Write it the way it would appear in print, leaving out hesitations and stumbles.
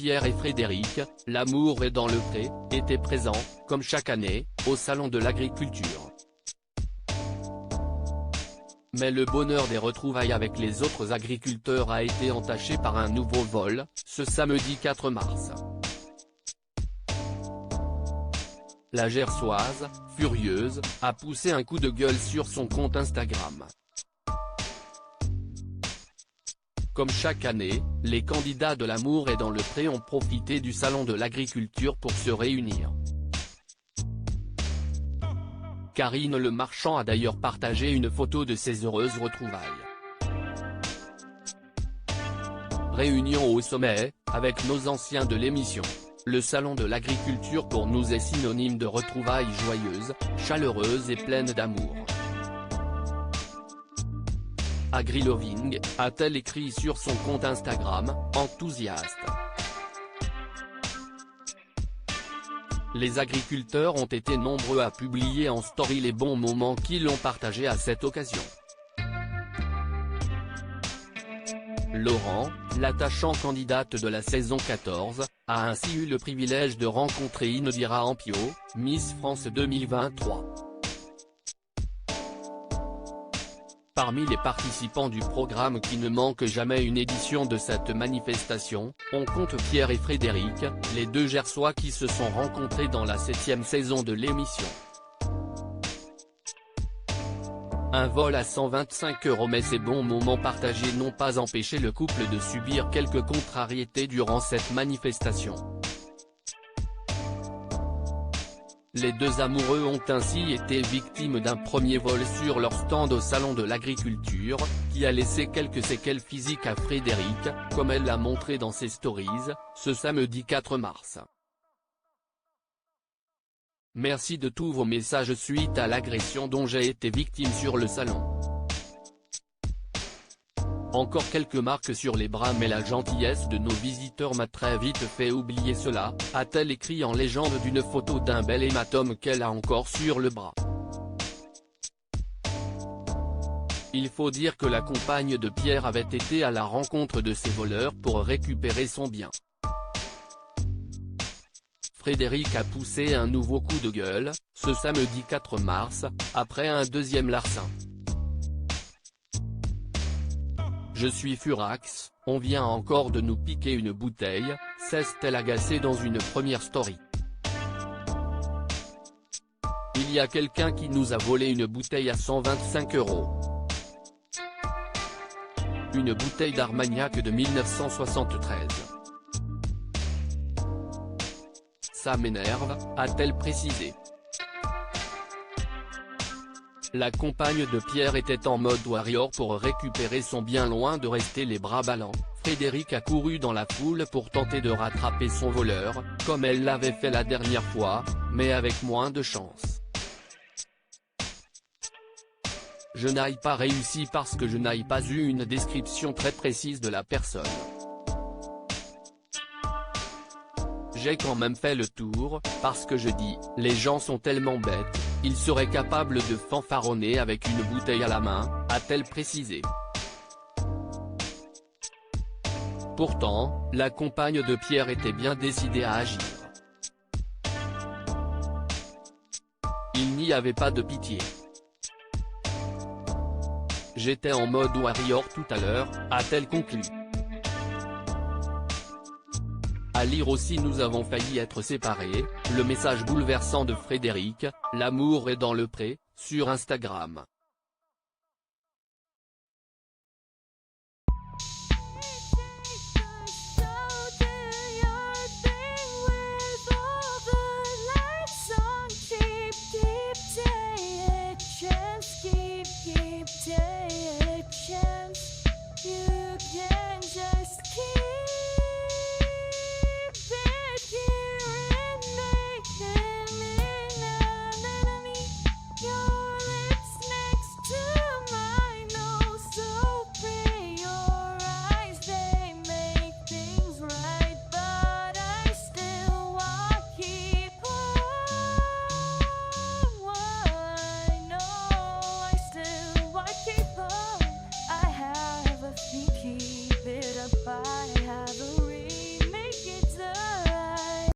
Pierre et Frédéric, l'amour est dans le pré, étaient présents, comme chaque année, au Salon de l'Agriculture. Mais le bonheur des retrouvailles avec les autres agriculteurs a été entaché par un nouveau vol, ce samedi 4 mars. La Gersoise, furieuse, a poussé un coup de gueule sur son compte Instagram. Comme chaque année, les candidats de l'amour et dans le pré ont profité du Salon de l'Agriculture pour se réunir. Karine Le Marchand a d'ailleurs partagé une photo de ses heureuses retrouvailles. Réunion au sommet, avec nos anciens de l'émission. Le Salon de l'Agriculture pour nous est synonyme de retrouvailles joyeuses, chaleureuses et pleines d'amour. Agriloving, a-t-elle écrit sur son compte Instagram, enthousiaste. Les agriculteurs ont été nombreux à publier en story les bons moments qu'ils ont partagés à cette occasion. Laurent, l'attachant candidate de la saison 14, a ainsi eu le privilège de rencontrer Indira Ampio, Miss France 2023. Parmi les participants du programme qui ne manquent jamais une édition de cette manifestation, on compte Pierre et Frédéric, les deux Gersois qui se sont rencontrés dans la 7e saison de l'émission. Un vol à 125 € mais ces bons moments partagés n'ont pas empêché le couple de subir quelques contrariétés durant cette manifestation. Les deux amoureux ont ainsi été victimes d'un premier vol sur leur stand au Salon de l'Agriculture, qui a laissé quelques séquelles physiques à Frédéric, comme elle l'a montré dans ses stories, ce samedi 4 mars. Merci de tous vos messages suite à l'agression dont j'ai été victime sur le salon. Encore quelques marques sur les bras mais la gentillesse de nos visiteurs m'a très vite fait oublier cela, a-t-elle écrit en légende d'une photo d'un bel hématome qu'elle a encore sur le bras. Il faut dire que la compagne de Pierre avait été à la rencontre de ces voleurs pour récupérer son bien. Frédéric a poussé un nouveau coup de gueule, ce samedi 4 mars, après un deuxième larcin. Je suis furax, on vient encore de nous piquer une bouteille, s'est-elle agacée dans une première story. Il y a quelqu'un qui nous a volé une bouteille à 125 €. Une bouteille d'Armagnac de 1973. Ça m'énerve, a-t-elle précisé. La compagne de Pierre était en mode warrior pour récupérer son bien loin de rester les bras ballants. Frédéric a couru dans la foule pour tenter de rattraper son voleur, comme elle l'avait fait la dernière fois, mais avec moins de chance. Je n'ai pas réussi parce que je n'ai pas eu une description très précise de la personne. J'ai quand même fait le tour, parce que je dis, les gens sont tellement bêtes, ils seraient capables de fanfaronner avec une bouteille à la main, a-t-elle précisé. Pourtant, la compagne de Pierre était bien décidée à agir. Il n'y avait pas de pitié. J'étais en mode warrior tout à l'heure, a-t-elle conclu. À lire aussi nous avons failli être séparés, le message bouleversant de Frédéric, l'amour est dans le pré, sur Instagram.